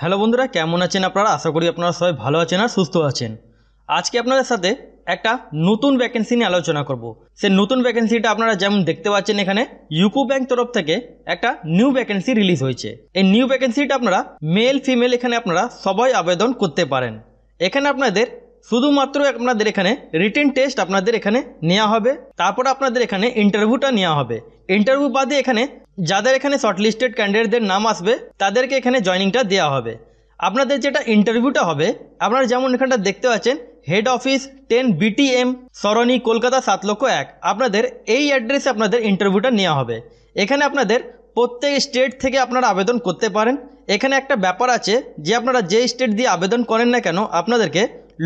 Hello বন্ধুরা, কেমন আছেন আপনারা? আশা করি আপনারা সবাই ভালো আছেন আর সুস্থ আছেন। আজকে আপনাদের সাথে একটা নতুন ভ্যাকেন্সি নিয়ে আলোচনা করব। সেই নতুন ভ্যাকেন্সিটা আপনারা যেমন দেখতে পাচ্ছেন, এখানে ইউকো ব্যাংক তরফ থেকে একটা নিউ ভ্যাকেন্সি রিলিজ হয়েছে। এই নিউ ভ্যাকেন্সিটা আপনারা মেল ফিমেল এখানে আপনারা সবাই আবেদন করতে পারেন। এখানে আপনাদের শুধুমাত্র আপনাদের এখানে রিটেন টেস্ট আপনাদের এখানে নেওয়া হবে, তারপর আপনাদের এখানে ইন্টারভিউটা নেওয়া হবে। ইন্টারভিউ বাদে এখানে যাদের এখানে শর্টলিস্টেড ক্যান্ডিডেটদের নাম আসবে তাদেরকে এখানে জয়নিংটা দেওয়া হবে। আপনাদের যেটা ইন্টারভিউটা হবে, আপনারা যেমন এখানটা দেখতে পাচ্ছেন, হেড অফিস 10 BTM সরণি কলকাতা 7,01,000। আপনাদের এই অ্যাড্রেসে আপনাদের ইন্টারভিউটা নেওয়া হবে। এখানে আপনাদের প্রত্যেক স্টেট থেকে আপনারা আবেদন করতে পারেন। এখানে একটা ব্যাপার আছে যে আপনারা যে স্টেট দিয়ে আবেদন করেন না কেন, আপনাদেরকে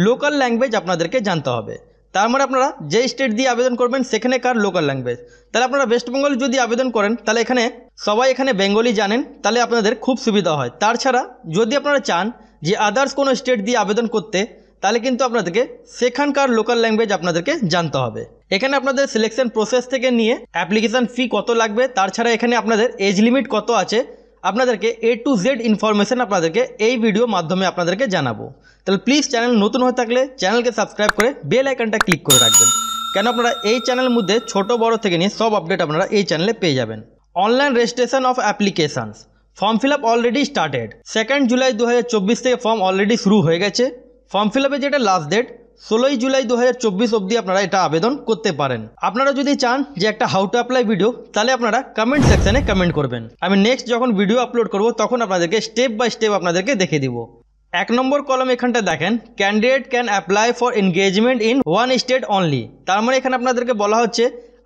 লোকাল ল্যাঙ্গুয়েজ আপনাদেরকে জানতে হবে। তার মানে আপনারা যে স্টেট দিয়ে আবেদন করবেন সেখানেকার লোকাল ল্যাঙ্গুয়েজ। তাহলে আপনারা ওয়েস্ট বেঙ্গল যদি আবেদন করেন তাহলে এখানে সবাই এখানে বেঙ্গলি জানেন, তাহলে আপনাদের খুব সুবিধা হয়। তাছাড়া যদি আপনারা চান যে আদার্স কোনো স্টেট দিয়ে আবেদন করতে, তাহলে কিন্তু আপনাদেরকে সেখানকার লোকাল ল্যাঙ্গুয়েজ আপনাদেরকে জানতে হবে। এখানে আপনাদের সিলেকশন প্রসেস থেকে নিয়ে অ্যাপ্লিকেশান ফি কত লাগবে, তাছাড়া এখানে আপনাদের এজ লিমিট কত আছে, আপনাদেরকে A to Z ইনফরমেশন আপনাদেরকে এই ভিডিও মাধ্যমে আপনাদেরকে জানাবো। তাহলে প্লিজ চ্যানেল নতুন হয়ে থাকলে চ্যানেলকে সাবস্ক্রাইব করে বেল আইকনটা ক্লিক করে রাখবেন, কেন আপনারা এই চ্যানেলের মধ্যে ছোট বড় থেকে নিয়ে সব আপডেট আপনারা এই চ্যানেলে পেয়ে যাবেন। Online registration of applications form fill up already started. 2 July 2024 থেকে ফর্ম অলরেডি শুরু হয়ে গেছে। ফর্ম ফিল আপের যেটা লাস্ট ডেট 16 জুলাই 2024 অবধি আপনারা এটা আবেদন করতে পারেন। আপনারা যদি চান যে একটা হাউ টু অ্যাপ্লাই ভিডিও, তাহলে আপনারা কমেন্ট সেকশনে কমেন্ট করবেন। আমি নেক্সট যখন ভিডিও আপলোড করব তখন আপনাদেরকে স্টেপ বাই স্টেপ আপনাদেরকে দেখিয়ে দিব। 1 নম্বর কলম এখানটা দেখেন, candidate can apply for engagement in one state only. তার মানে এখানে আপনাদেরকে বলা হচ্ছে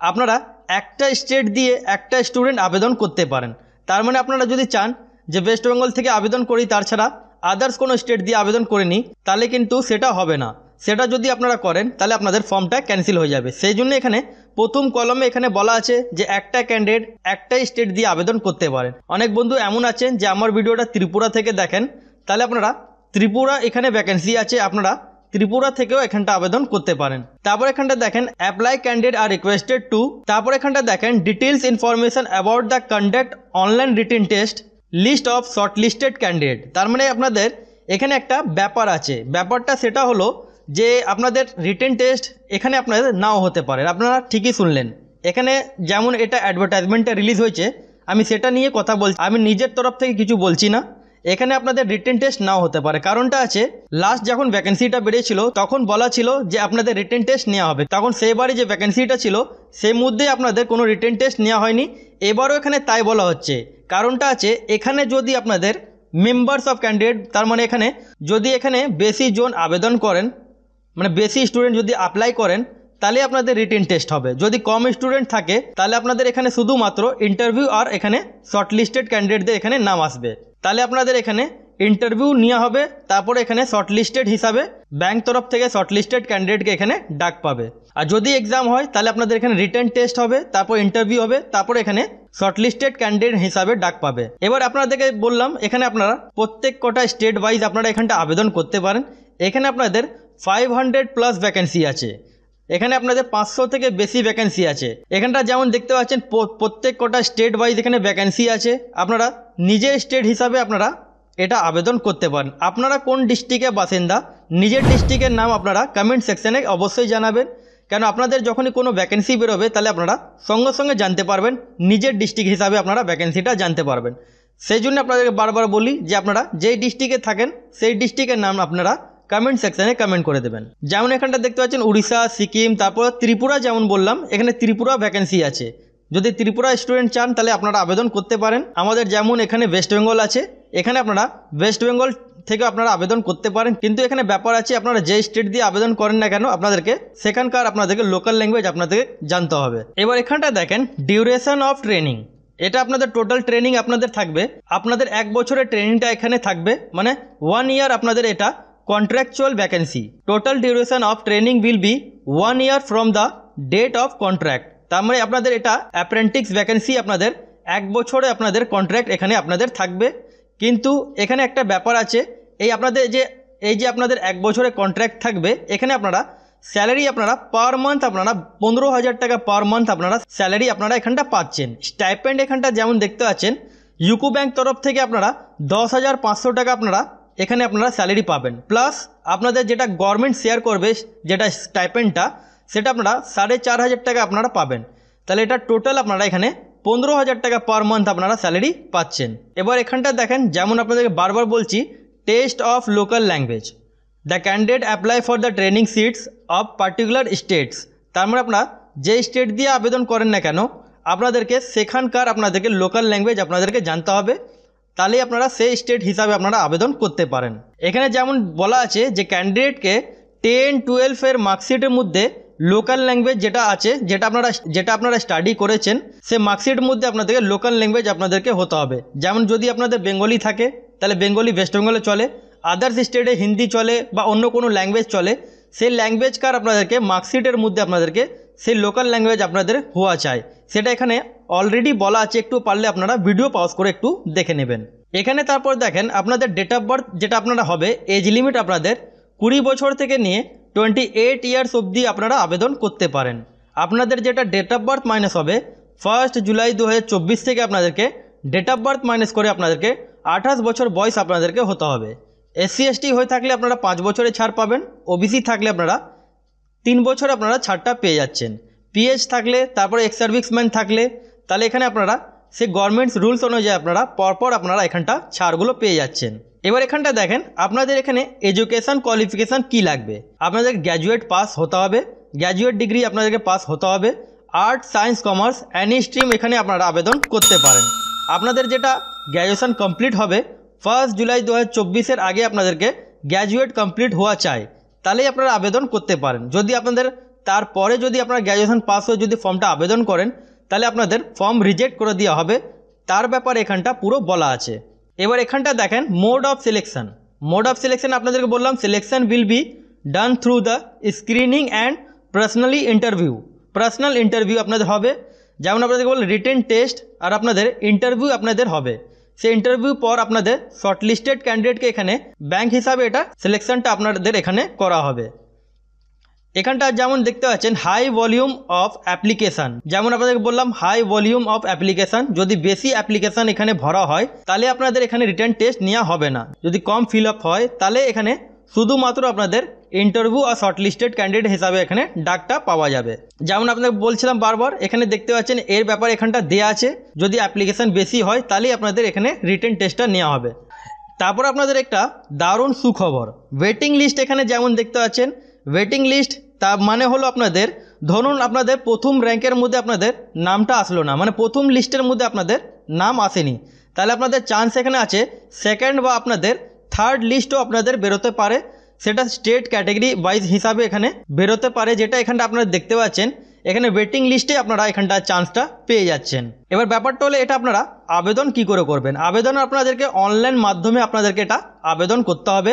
আপনারা একটা স্টেট দিয়ে একটা স্টুডেন্ট আবেদন করতে পারেন। তার মানে আপনারা যদি চান যে ওয়েস্ট বেঙ্গল থেকে আবেদন করি, তাছাড়া আদার্স কোনো স্টেট দিয়ে আবেদন করে নিই, তাহলে কিন্তু সেটা হবে না। সেটা যদি আপনারা করেন তাহলে আপনাদের ফর্মটা ক্যান্সেল হয়ে যাবে। সেই জন্য এখানে প্রথম কলমে এখানে বলা আছে যে একটা ক্যান্ডিডেট একটা স্টেট দিয়ে আবেদন করতে পারেন। অনেক বন্ধু এমন আছেন যে আমার ভিডিওটা ত্রিপুরা থেকে দেখেন, তাহলে আপনারা ত্রিপুরা এখানে ভ্যাকেন্সি আছে, আপনারা ত্রিপুরা থেকেও এখানটা আবেদন করতে পারেন। তারপর এখানটা দেখেন অ্যাপ্লাই ক্যান্ডিডেট আর রিকোয়েস্টেড টু। তারপর এখানটা দেখেন details information about the conduct online written test list of shortlisted candidate. তার মানে আপনাদের এখানে একটা ব্যাপার আছে, ব্যাপারটা সেটা হলো যে আপনাদের রিটেন টেস্ট এখানে আপনাদের নাও হতে পারে। আপনারা ঠিকই শুনলেন, এখানে যেমন এটা অ্যাডভার্টাইজমেন্টটা রিলিজ হয়েছে, আমি সেটা নিয়ে কথা বলছি, আমি নিজের তরফ থেকে কিছু বলছি না। এখানে আপনাদের রিটেন টেস্ট নাও হতে পারে। কারণটা আছে, লাস্ট যখন ভ্যাকেন্সিটা বেরিয়েছিল তখন বলা ছিল যে আপনাদের রিটেন টেস্ট নেওয়া হবে। তখন সেইবারে যে ভ্যাকেন্সিটা ছিল সেই মধ্যে আপনাদের কোনো রিটেন টেস্ট নেওয়া হয়নি। এবারও এখানে তাই বলা হচ্ছে। কারণটা আছে, এখানে যদি আপনাদের মেম্বার্স অফ ক্যান্ডিডেট, তার মানে এখানে যদি এখানে বেশি জন আবেদন করেন, মানে বেশি স্টুডেন্ট যদি অ্যাপ্লাই করেন, তাহলে আপনাদের রিটেন টেস্ট হবে। যদি কম স্টুডেন্ট থাকে তাহলে আপনাদের এখানে শুধুমাত্র ইন্টারভিউ আর এখানে শর্টলিস্টেড ক্যান্ডিডেটদের এখানে নাম আসবে। তাহলে আপনাদের এখানে ইন্টারভিউ নেওয়া হবে, তারপরে এখানে শর্টলিস্টেড হিসাবে ব্যাংক তরফ থেকে শর্টলিস্টেড ক্যান্ডিডেটকে এখানে ডাক পাবে। আর যদি এক্সাম হয় তাহলে আপনাদের এখানে রিটেন টেস্ট হবে, তারপর ইন্টারভিউ হবে, তারপর এখানে শর্টলিস্টেড ক্যান্ডিডেট হিসাবে ডাক পাবে। এবার আপনাদেরকে বললাম এখানে আপনারা প্রত্যেক কটা স্টেট ওয়াইজ আপনারা এখানটা আবেদন করতে পারেন। এখানে আপনাদের 500+ ভ্যাকেন্সি আছে, এখানে আপনাদের 500 থেকে বেশি ভ্যাকেন্সি আছে। এখানটা যেমন দেখতে পাচ্ছেন প্রত্যেক কটা স্টেট ওয়াইজ এখানে ভ্যাকেন্সি আছে। আপনারা নিজের স্টেট হিসাবে আপনারা এটা আবেদন করতে পারেন। আপনারা কোন ডিস্ট্রিক্টের বাসিন্দা, নিজের ডিস্ট্রিক্টের নাম আপনারা কমেন্ট সেকশনে অবশ্যই জানাবেন, কেন আপনাদের যখনই কোনো ভ্যাকেন্সি বেরোবে তাহলে আপনারা সঙ্গে সঙ্গে জানতে পারবেন, নিজের ডিস্ট্রিক্ট হিসাবে আপনারা ভ্যাকেন্সিটা জানতে পারবেন। সেই জন্য আপনাদেরকে বারবার বলি যে আপনারা যেই ডিস্ট্রিক্টে থাকেন সেই ডিস্ট্রিক্টের নাম আপনারা কমেন্ট সেকশনে কমেন্ট করে দেবেন। যেমন এখানটা দেখতে পাচ্ছেন উড়িষ্যা, সিকিম, তারপর ত্রিপুরা, যেমন বললাম এখানে ত্রিপুরা ভ্যাকেন্সি আছে। যদি ত্রিপুরা স্টুডেন্ট চান তাহলে আপনারা আবেদন করতে পারেন। আমাদের যেমন এখানে ওয়েস্ট বেঙ্গল আছে, এখানে আপনারা ওয়েস্ট বেঙ্গল থেকে আপনারা আবেদন করতে পারেন। কিন্তু এখানে ব্যাপার আছে, আপনারা যে স্টেট দিয়ে আবেদন করেন না কেন আপনাদেরকে সেখানকার আপনাদেরকে লোকাল ল্যাঙ্গুয়েজ আপনাদেরকে জানতে হবে। এবার এখানটা দেখেন ডিউরেশন অফ ট্রেনিং, এটা আপনাদের টোটাল ট্রেনিং আপনাদের থাকবে। আপনাদের 1 বছরের ট্রেনিংটা এখানে থাকবে, মানে 1 ইয়ার আপনাদের এটা contractual vacancy. Total duration of training will be 1 year from the date of contract. তার মানে আপনাদের এটা অ্যাপ্রেন্টিস ভ্যাকেন্সি, আপনাদের 1 বছরে আপনাদের কন্ট্রাক্ট এখানে আপনাদের থাকবে। কিন্তু এখানে একটা ব্যাপার আছে, এই আপনাদের 1 বছরে কন্ট্রাক্ট থাকবে, এখানে আপনারা স্যালারি আপনারা পার মান্থ আপনারা 15,000 টাকা পার মান্থ আপনারা স্যালারি আপনারা এখানটা পাচ্ছেন। স্টাইপেন্ড এখানটা যেমন দেখতে পাচ্ছেন ইউকো ব্যাংক তরফ থেকে আপনারা 10,500 টাকা আপনারা এখানে আপনারা স্যালারি পাবেন, প্লাস আপনাদের যেটা গভর্নমেন্ট শেয়ার করবে যেটা স্টাইপেন্ডটা সেটা আপনারা 4,500 টাকা আপনারা পাবেন। তাহলে এটা টোটাল আপনারা এখানে 15,000 টাকা পার মান্থ আপনারা স্যালারি পাচ্ছেন। এবার এখানটা দেখেন, যেমন আপনাদেরকে বারবার বলছি, test of local language, the candidate apply for the training seats of particular states. তার মানে আপনারা যে স্টেট দিয়ে আবেদন করেন না কেন আপনাদেরকে সেখানকার আপনাদেরকে লোকাল ল্যাঙ্গুয়েজ আপনাদেরকে জানতে হবে, তাহলেই আপনারা সেই স্টেট হিসাবে আপনারা আবেদন করতে পারেন। এখানে যেমন বলা আছে যে ক্যান্ডিডেটকে 10-12 এর মার্কশিটের মধ্যে লোকাল ল্যাঙ্গুয়েজ যেটা আছে, যেটা আপনারা স্টাডি করেছেন, সে মার্কশিটের মধ্যে আপনাদেরকে লোকাল ল্যাঙ্গুয়েজ আপনাদেরকে হতে হবে। যেমন যদি আপনাদের বেঙ্গলি থাকে তাহলে বেঙ্গলি ওয়েস্ট বেঙ্গলে চলে, আদার্স স্টেটে হিন্দি চলে বা অন্য কোনো ল্যাঙ্গুয়েজ চলে, সেই ল্যাঙ্গুয়েজকার আপনাদেরকে মার্কশিটের মধ্যে আপনাদেরকে সেই লোকাল ল্যাঙ্গুয়েজ আপনাদের হওয়া চাই। সেটা এখানে অলরেডি বলা আছে, একটু পারলে আপনারা ভিডিও পজ করে একটু দেখে নেবেন। এখানে তারপর দেখেন আপনাদের ডেট অফ বার্থ যেটা আপনারা হবে, এজ লিমিট আপনাদের 20 বছর থেকে নিয়ে 28 ইয়ার্স অবধি আপনারা আবেদন করতে পারেন। আপনাদের যেটা ডেট অফ বার্থ মাইনাস হবে 1 জুলাই 2024 থেকে আপনাদেরকে ডেট অফ বার্থ মাইনাস করে আপনাদেরকে 28 বছর বয়স আপনাদেরকে হতে হবে। SC ST হয়ে থাকলে আপনারা 5 বছরে ছাড় পাবেন, OBC থাকলে আপনারা 3 বছর আপনারা ছাড়টা পেয়ে যাচ্ছেন। PH থাকলে, তারপরে এক্স সার্ভিসম্যান থাকলে, তাহলে এখানে আপনারা সেই গভর্নমেন্টস রুলস অনুযায়ী আপনারা পরপর আপনারা এখানটা ছাড়গুলো পেয়ে যাচ্ছেন। এবার এখানটা দেখেন আপনাদের এখানে এডুকেশন কোয়ালিফিকেশান কি লাগবে। আপনাদের গ্র্যাজুয়েট পাস হতে হবে, গ্র্যাজুয়েট ডিগ্রি আপনাদেরকে পাস হতে হবে। Arts, science, commerce, any stream এখানে আপনারা আবেদন করতে পারেন। আপনাদের যেটা গ্র্যাজুয়েশন কমপ্লিট হবে 1 জুলাই 2024 আগে আপনাদেরকে গ্র্যাজুয়েট কমপ্লিট হওয়া চাই, তাহলেই আপনারা আবেদন করতে পারেন। যদি আপনাদের তারপরে যদি আপনারা গ্র্যাজুয়েশন পাস হয়ে যদি ফর্মটা আবেদন করেন তাহলে আপনাদের ফর্ম রিজেক্ট করে দেওয়া হবে, তার ব্যাপারে এখানটা পুরো বলা আছে। এবার এখানটা দেখেন mode of selection. Mode of selection আপনাদেরকে বললাম selection will be done through the screening and personally interview. Personal interview আপনাদের হবে, যেমন আপনাদেরকে বললাম রিটেন টেস্ট আর আপনাদের ইন্টারভিউ আপনাদের হবে। সেই ইন্টারভিউ পর আপনাদের শর্টলিস্টেড ক্যান্ডিডেটকে এখানে ব্যাংক হিসাবে এটা সিলেকশনটা আপনাদের এখানে করা হবে। এখানটা যেমন দেখতে পাচ্ছেন হাই ভলিউম অফ অ্যাপ্লিকেশান, যেমন আপনাদেরকে বললাম হাই ভলিউম অফ অ্যাপ্লিকেশান, যদি বেশি অ্যাপ্লিকেশান এখানে ভরা হয় তাহলে আপনাদের এখানে রিটার্ন টেস্ট নেওয়া হবে না। যদি কম ফিল আপ হয় তাহলে এখানে শুধুমাত্র আপনাদের ইন্টারভিউ আর শর্টলিস্টেড ক্যান্ডিডেট হিসাবে এখানে ডাকটা পাওয়া যাবে। যেমন আপনাদের বলছিলাম বারবার, এখানে দেখতে পাচ্ছেন এর ব্যাপারে এখানটা দেওয়া আছে, যদি অ্যাপ্লিকেশান বেশি হয় তাহলেই আপনাদের এখানে রিটার্ন টেস্টটা নেওয়া হবে। তারপর আপনাদের একটা দারুণ সুখবর, ওয়েটিং লিস্ট এখানে যেমন দেখতে পাচ্ছেন ওয়েটিং লিস্ট, তার মানে হলো আপনাদের ধরুন আপনাদের প্রথম র্যাঙ্কের মধ্যে আপনাদের নামটা আসলো না, মানে প্রথম লিস্টের মধ্যে আপনাদের নাম আসেনি, তাহলে আপনাদের চান্স এখানে আছে সেকেন্ড বা আপনাদের থার্ড লিস্টও আপনাদের বেরোতে পারে। সেটা স্টেট ক্যাটেগরি ওয়াইজ হিসাবে এখানে বেরোতে পারে, যেটা এখানটা আপনারা দেখতে পাচ্ছেন এখানে ওয়েটিং লিস্টে আপনারা এখানটা চান্সটা পেয়ে যাচ্ছেন। এবার ব্যাপারটা হলো এটা আপনারা আবেদন কি করে করবেন। আবেদন আপনাদেরকে অনলাইন মাধ্যমে আপনাদেরকে এটা আবেদন করতে হবে।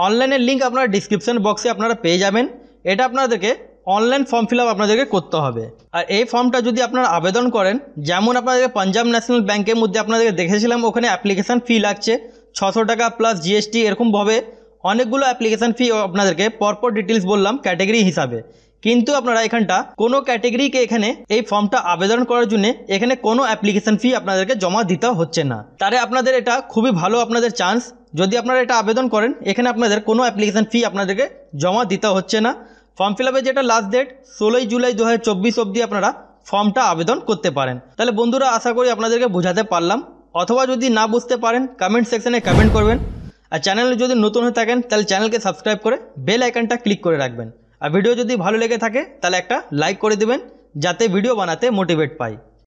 অনলাইনের লিঙ্ক আপনারা ডিসক্রিপশন বক্সে আপনারা পেয়ে যাবেন। এটা আপনাদেরকে অনলাইন ফর্ম ফিল আপ আপনাদেরকে করতে হবে। আর এই ফর্মটা যদি আপনারা আবেদন করেন, যেমন আপনাদেরকে পাঞ্জাব ন্যাশনাল ব্যাংকের মধ্যে আপনাদেরকে দেখেছিলাম ওখানে অ্যাপ্লিকেশান ফি লাগছে 600 টাকা প্লাস GST, এরকমভাবে অনেকগুলো অ্যাপ্লিকেশান ফি আপনাদেরকে পরপর ডিটেলস বললাম ক্যাটেগরি হিসাবে। কিন্তু আপনারা এখানটা কোনো ক্যাটেগরিকে এখানে এই ফর্মটা আবেদন করার জন্য এখানে কোনো অ্যাপ্লিকেশান ফি আপনাদেরকে জমা দিতে হচ্ছে না। তাহলে আপনাদের এটা খুবই ভালো আপনাদের চান্স, যদি আপনারা এটা আবেদন করেন এখানে আপনাদের কোনো অ্যাপ্লিকেশান ফি আপনাদেরকে জমা দিতে হচ্ছে না। ফর্ম ফিল আপের যেটা লাস্ট ডেট 16 জুলাই 2024 অবধি আপনারা ফর্মটা আবেদন করতে পারেন। তাহলে বন্ধুরা আশা করি আপনাদেরকে বোঝাতে পারলাম, অথবা যদি না বুঝতে পারেন কমেন্ট সেকশনে কমেন্ট করবেন। আর চ্যানেলে যদি নতুন হয়ে থাকেন তাহলে চ্যানেলকে সাবস্ক্রাইব করে বেল আইকনটা ক্লিক করে রাখবেন। আর ভিডিও যদি ভালো লেগে থাকে তাহলে একটা লাইক করে দেবেন, যাতে ভিডিও বানাতে মোটিভেট পাই।